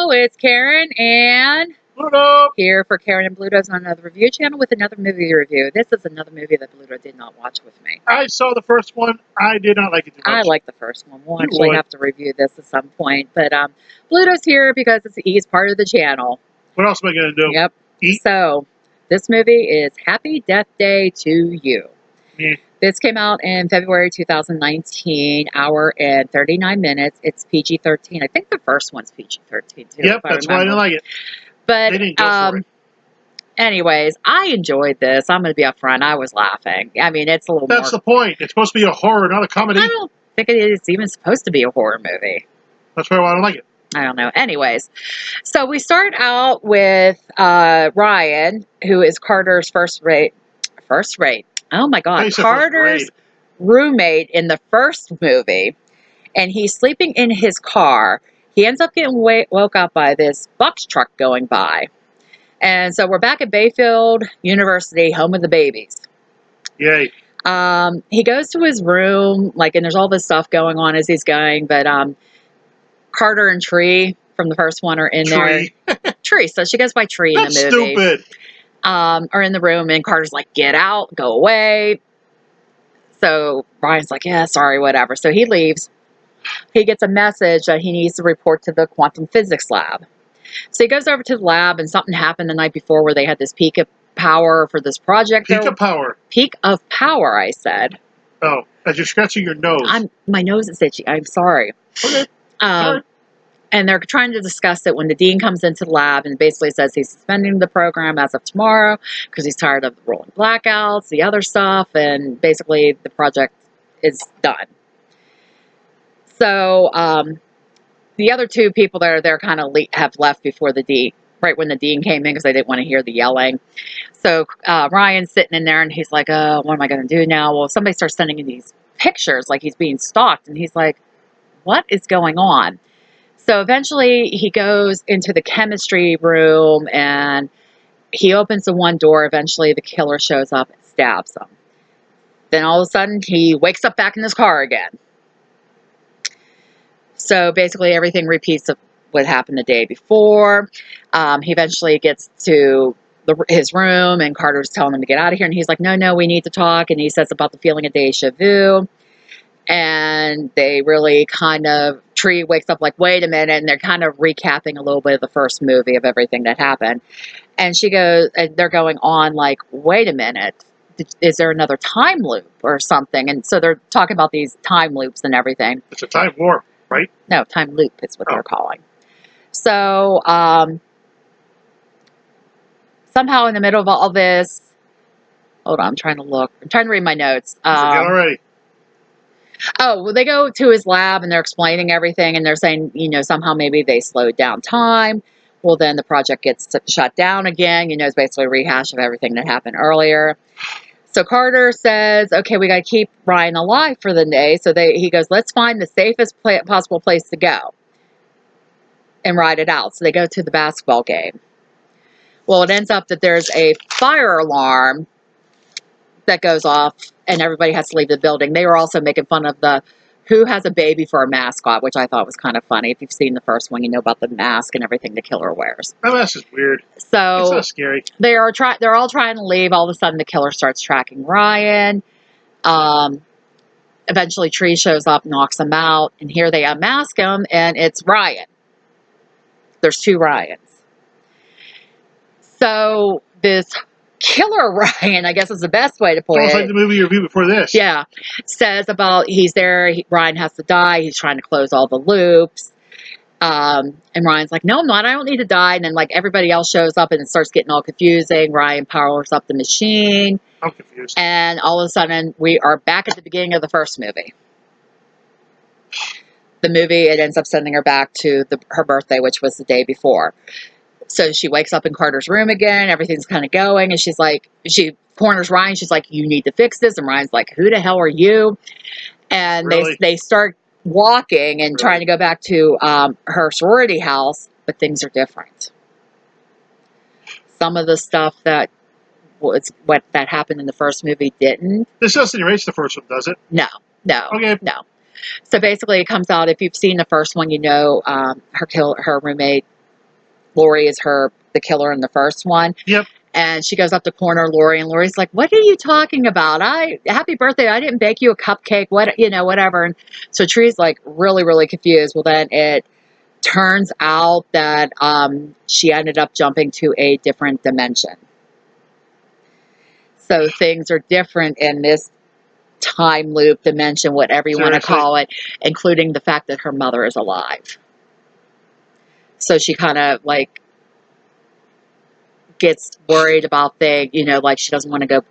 Hello, it's Karen and Pluto! here for Karen and Bluto's on another review channel with another movie review. This is another movie that Bluto did not watch with me. I saw the first one. I did not like it too much. I like the first one. We'll You actually would. have to review this at some point. But Bluto's here because he's part of the channel. What else am I going to do? Yep. Eat? So, this movie is Happy Death Day to You. Yeah. This came out in February 2019, hour and 39 minutes. It's PG-13. I think the first one's PG-13 too. Yep, that's why I didn't like it. But They didn't go for it. anyways, I enjoyed this. I'm going to be upfront. I was laughing. I mean, it's a little That's the point. It's supposed to be a horror, not a comedy. I don't think it is even supposed to be a horror movie. That's why I don't like it. I don't know. Anyways, so we start out with Ryan, who is Carter's first rate. Oh my God, Carter's roommate in the first movie, and he's sleeping in his car. He ends up getting woke up by this box truck going by. And so we're back at Bayfield University, home of the babies. Yay. He goes to his room, and there's all this stuff going on as he's going, but Carter and Tree from the first one are in there. Tree, so she goes by Tree in the movie. That's stupid. Are in the room, and Carter's like, get out, go away. So Ryan's like, yeah, sorry, whatever. So he leaves. He gets a message that he needs to report to the quantum physics lab. So he goes over to the lab, and something happened the night before where they had this peak of power for this project. Peak of power. Peak of power, I said. Oh, as you're scratching your nose. My nose is itchy. I'm sorry. Okay. Sorry. And they're trying to discuss it when the dean comes into the lab and basically says he's suspending the program as of tomorrow because he's tired of the rolling blackouts, the other stuff, and basically the project is done. So the other two people that are there kind of have left before the dean, right when the dean came in because they didn't want to hear the yelling. So Ryan's sitting in there and he's like, what am I going to do now? Well, somebody starts sending him these pictures like he's being stalked, and he's like, what is going on? So eventually he goes into the chemistry room and he opens the one door. Eventually the killer shows up and stabs him. Then all of a sudden he wakes up back in his car again. So basically everything repeats of what happened the day before. He eventually gets to his room and Carter's telling him to get out of here. And he's like, no, we need to talk. And he says about the feeling of deja vu. And they really kind of, Tree wakes up like, wait a minute, and they're kind of recapping a little bit of the first movie of everything that happened. And she goes, and they're going on like, wait a minute, is there another time loop or something? And so they're talking about these time loops and everything. It's a time warp, right? No, time loop is what they're calling. So somehow in the middle of all this, hold on, I'm trying to read my notes. Forget already. Oh, well, they go to his lab and they're explaining everything and they're saying, somehow maybe they slowed down time. Well, then the project gets shut down again. It's basically a rehash of everything that happened earlier. So Carter says, okay, we got to keep Ryan alive for the day. So he goes, let's find the safest possible place to go and ride it out. So they go to the basketball game. Well, it ends up that there's a fire alarm that goes off and everybody has to leave the building. They were also making fun of who has a baby for a mascot, which I thought was kind of funny. If you've seen the first one, you know about the mask and everything the killer wears. That mask is weird. So it's not scary. They're all trying to leave. All of a sudden, the killer starts tracking Ryan. Eventually, Tree shows up, knocks him out, and here they unmask him, and it's Ryan. There's two Ryans. So this killer Ryan, I guess is the best way to put it. Almost like the movie you reviewed before this. Yeah. Says about he's there, Ryan has to die, he's trying to close all the loops. And Ryan's like, no, I'm not, I don't need to die. And then everybody else shows up and it starts getting all confusing. Ryan powers up the machine. I'm confused. And all of a sudden we are back at the beginning of the first movie. The movie, it ends up sending her back to her birthday, which was the day before. So she wakes up in Carter's room again. Everything's kind of going. And she's like, she corners Ryan. She's like, you need to fix this. And Ryan's like, who the hell are you? And really? they start walking and trying to go back to her sorority house. But things are different. Some of the stuff that happened in the first movie didn't. This doesn't erase the first one, does it? No. Okay. No. So basically it comes out, if you've seen the first one, her roommate Lori is the killer in the first one. Yep. And she goes up to corner Lori, and Lori's like, "What are you talking about? Happy birthday! I didn't bake you a cupcake. Whatever." And so Tree's like really, really confused. Well, then it turns out that she ended up jumping to a different dimension. So things are different in this time loop dimension, whatever you want to call it, including the fact that her mother is alive. So she kind of like gets worried about things, like she doesn't want to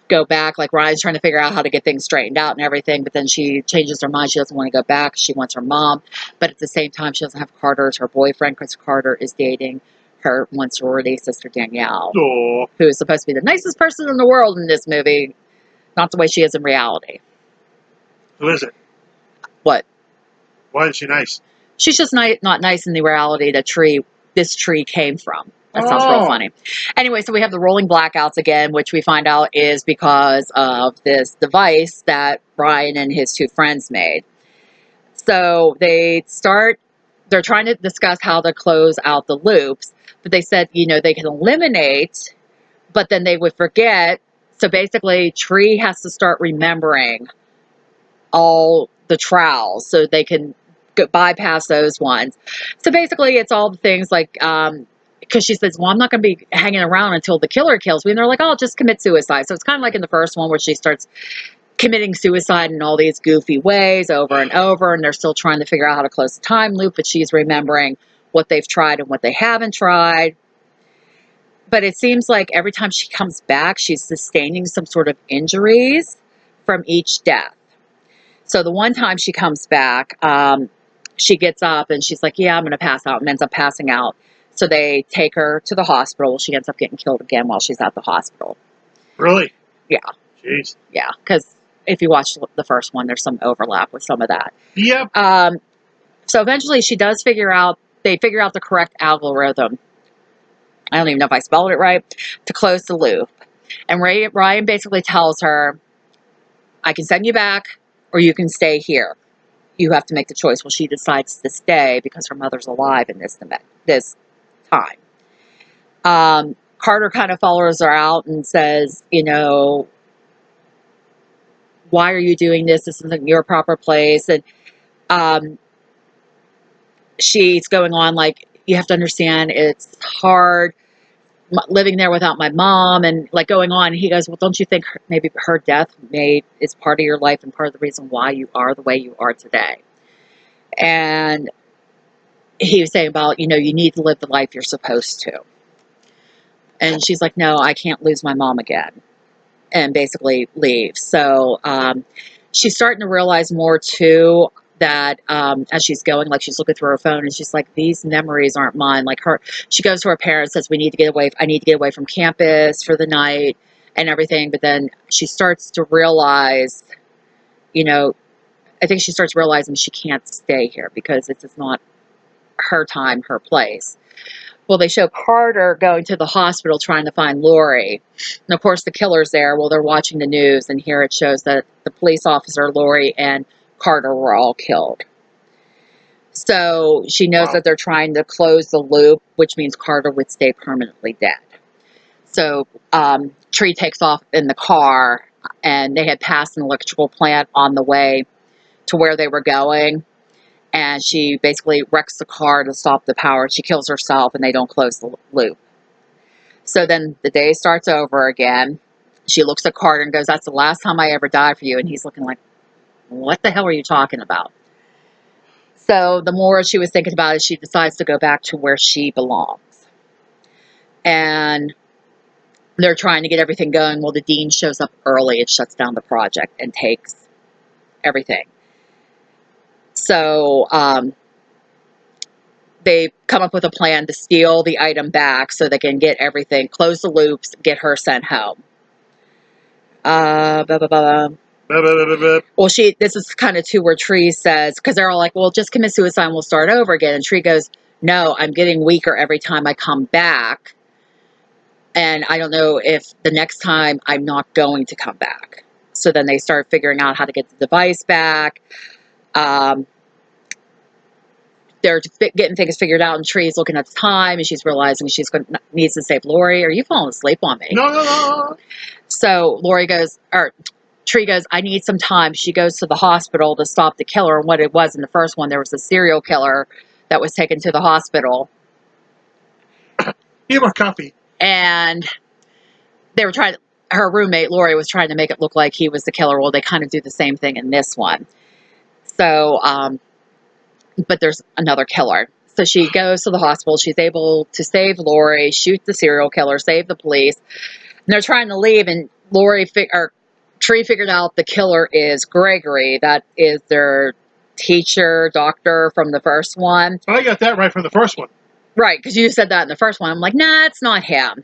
go back. Like Ryan's trying to figure out how to get things straightened out and everything, but then she changes her mind. She doesn't want to go back. She wants her mom, but at the same time, she doesn't have Carter as her boyfriend because Carter is dating her one sorority sister, Danielle, Aww. who is supposed to be the nicest person in the world in this movie. Not the way she is in reality. Who is it? What? Why is she nice? She's just not nice in the reality that this tree came from. That sounds real funny. Anyway, so we have the rolling blackouts again, which we find out is because of this device that Ryan and his two friends made. So they're trying to discuss how to close out the loops, but they said, they can eliminate, but then they would forget. So basically, Tree has to start remembering all the trowels so they can bypass those ones. So basically, it's all the things like, because she says, well, I'm not going to be hanging around until the killer kills me. And they're like, oh, just commit suicide. So it's kind of like in the first one where she starts committing suicide in all these goofy ways over and over. And they're still trying to figure out how to close the time loop. But she's remembering what they've tried and what they haven't tried. But it seems like every time she comes back, she's sustaining some sort of injuries from each death. So the one time she comes back, she gets up and she's like, yeah, I'm going to pass out, and ends up passing out. So they take her to the hospital. She ends up getting killed again while she's at the hospital. Really? Yeah. Jeez. Yeah, because if you watch the first one, there's some overlap with some of that. Yep. So eventually they figure out the correct algorithm. I don't even know if I spelled it right, to close the loop. And Ryan basically tells her, I can send you back or you can stay here. You have to make the choice. Well, she decides to stay because her mother's alive in this time. Carter kind of follows her out and says, why are you doing this? This isn't your proper place. And she's going on like, you have to understand it's hard living there without my mom, and like going on. He goes, well, don't you think maybe her death is part of your life and part of the reason why you are the way you are today? And he was saying about, you need to live the life you're supposed to. And she's like, no, I can't lose my mom again. And basically leaves. So she's starting to realize more too that as she's going, like she's looking through her phone and she's like, these memories aren't mine. Like she goes to her parents, says, I need to get away from campus for the night and everything. But then she starts to realize, I think she starts realizing she can't stay here because it's not her time, her place. Well, they show Carter going to the hospital trying to find Lori. And of course, the killer's there. Well, they're watching the news, and here it shows that the police officer, Lori, and Carter were all killed. So she knows that they're trying to close the loop, which means Carter would stay permanently dead. So Tree takes off in the car, and they had passed an electrical plant on the way to where they were going. And she basically wrecks the car to stop the power. She kills herself, and they don't close the loop. So then the day starts over again. She looks at Carter and goes, that's the last time I ever died for you. And he's looking like, what the hell are you talking about? So the more she was thinking about it, she decides to go back to where she belongs. And they're trying to get everything going. Well, the dean shows up early and shuts down the project and takes everything. So they come up with a plan to steal the item back so they can get everything, close the loops, get her sent home. Well, this is kind of too where Tree says, because they're all like, well, just commit suicide and we'll start over again. And Tree goes, no, I'm getting weaker every time I come back. And I don't know if the next time I'm not going to come back. So then they start figuring out how to get the device back. they're getting things figured out, and Tree's looking at the time, and she's realizing needs to save Lori. Are you falling asleep on me? No. So Tree goes, I need some time. She goes to the hospital to stop the killer. And what it was in the first one, there was a serial killer that was taken to the hospital. Give her coffee. And they were her roommate, Lori, was trying to make it look like he was the killer. Well, they kind of do the same thing in this one. So, but there's another killer. So she goes to the hospital. She's able to save Lori, shoot the serial killer, save the police. And they're trying to leave, and Tree figured out the killer is Gregory. That is their doctor from the first one. I got that right from the first one. Right, because you said that in the first one. I'm like, nah, it's not him.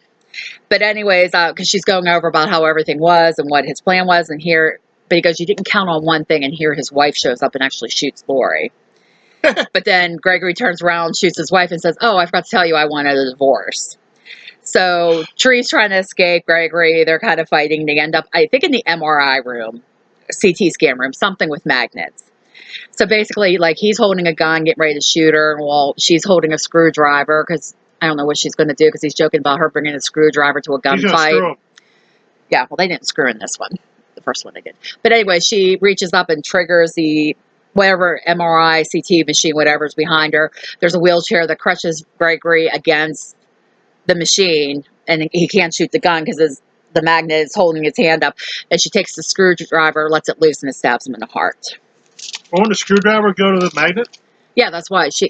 But anyways, because she's going over about how everything was and what his plan was, but he goes, you didn't count on one thing, and here his wife shows up and actually shoots Lori. But then Gregory turns around, shoots his wife, and says, oh, I forgot to tell you I wanted a divorce. So Tree's trying to escape Gregory. They're kind of fighting. They end up, I think, in the MRI room, CT scan room, something with magnets. So basically, like, he's holding a gun, getting ready to shoot her, while she's holding a screwdriver, because I don't know what she's going to do, because he's joking about her bringing a screwdriver to a gunfight. Yeah, well, they didn't screw in this one. The first one they did. But anyway, she reaches up and triggers the whatever MRI, CT machine, whatever's behind her. There's a wheelchair that crushes Gregory against the machine, and he can't shoot the gun because the magnet is holding his hand up. And she takes the screwdriver, lets it loose, and it stabs him in the heart. Won't the screwdriver go to the magnet? Yeah, that's why she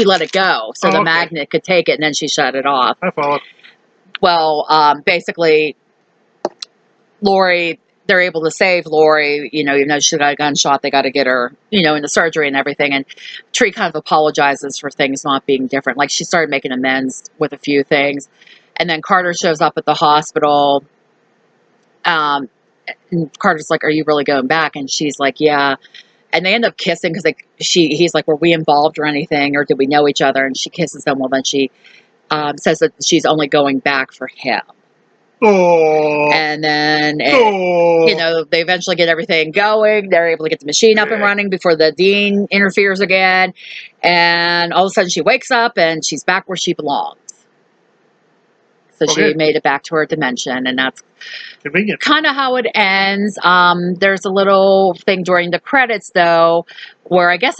let it go, so the magnet could take it, and then she shut it off. I follow. Well, basically, Lori, they're able to save Lori, even though she got a gunshot, they got to get her, in the surgery and everything. And Tree kind of apologizes for things not being different. Like, she started making amends with a few things. And then Carter shows up at the hospital. And Carter's like, are you really going back? And she's like, yeah. And they end up kissing because he's like, were we involved or anything? Or did we know each other? And she kisses him. Well, then she says that she's only going back for him. Oh. And then, they eventually get everything going. They're able to get the machine up and running before the dean interferes again. And all of a sudden she wakes up and she's back where she belongs. So she made it back to her dimension, and that's convenient. Kind of how it ends. There's a little thing during the credits, though, where I guess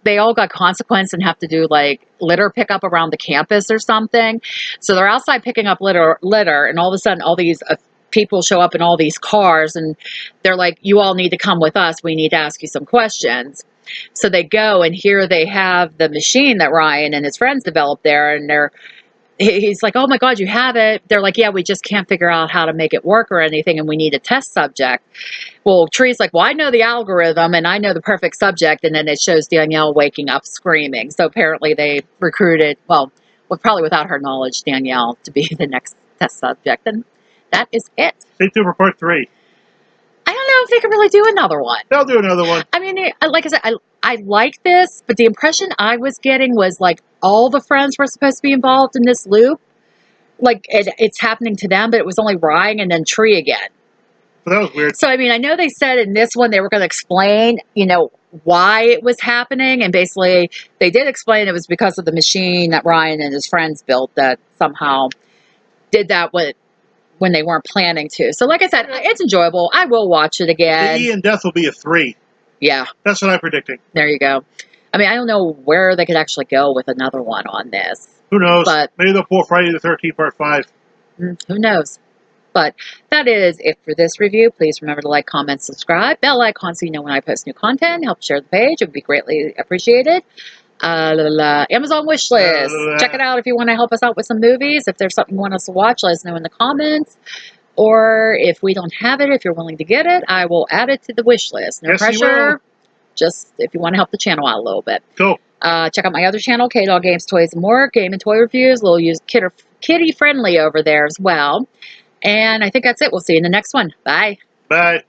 they all got consequence and have to do like litter pickup around the campus or something. So they're outside picking up litter, and all of a sudden all these people show up in all these cars, and they're like, you all need to come with us. We need to ask you some questions. So they go, and here they have the machine that Ryan and his friends developed there, and he's like, oh my God, you have it. They're like, yeah, we just can't figure out how to make it work or anything, and we need a test subject. Well, Tree's like, well, I know the algorithm and I know the perfect subject. And then it shows Danielle waking up screaming. So apparently they recruited, well, probably without her knowledge, Danielle to be the next test subject. And that is it. Stay tuned for part 3. I don't know if they can really do another one. They'll do another one. I mean, like I said, I like this, but the impression I was getting was like all the friends were supposed to be involved in this loop. Like it's happening to them, but it was only Ryan and then Tree again. But that was weird. So, I mean, I know they said in this one they were going to explain, why it was happening. And basically they did explain it was because of the machine that Ryan and his friends built that somehow did that when they weren't planning to. So, like I said, it's enjoyable. I will watch it again. The E in death will be a 3. Yeah. That's what I'm predicting. There you go. I mean, I don't know where they could actually go with another one on this. Who knows? But maybe they'll pull Friday the 13th part 5. Who knows? But that is it for this review. Please remember to like, comment, subscribe, bell icon so you know when I post new content. Help share the page. It would be greatly appreciated. Amazon wish list. Check it out if you want to help us out with some movies. If there's something you want us to watch, let us know in the comments. Or if we don't have it, if you're willing to get it, I will add it to the wish list. No pressure. Just if you want to help the channel out a little bit. Cool. Check out my other channel, K-Dog Games, Toys, and More. Game and toy reviews. We'll use kitty friendly over there as well. And I think that's it. We'll see you in the next one. Bye. Bye.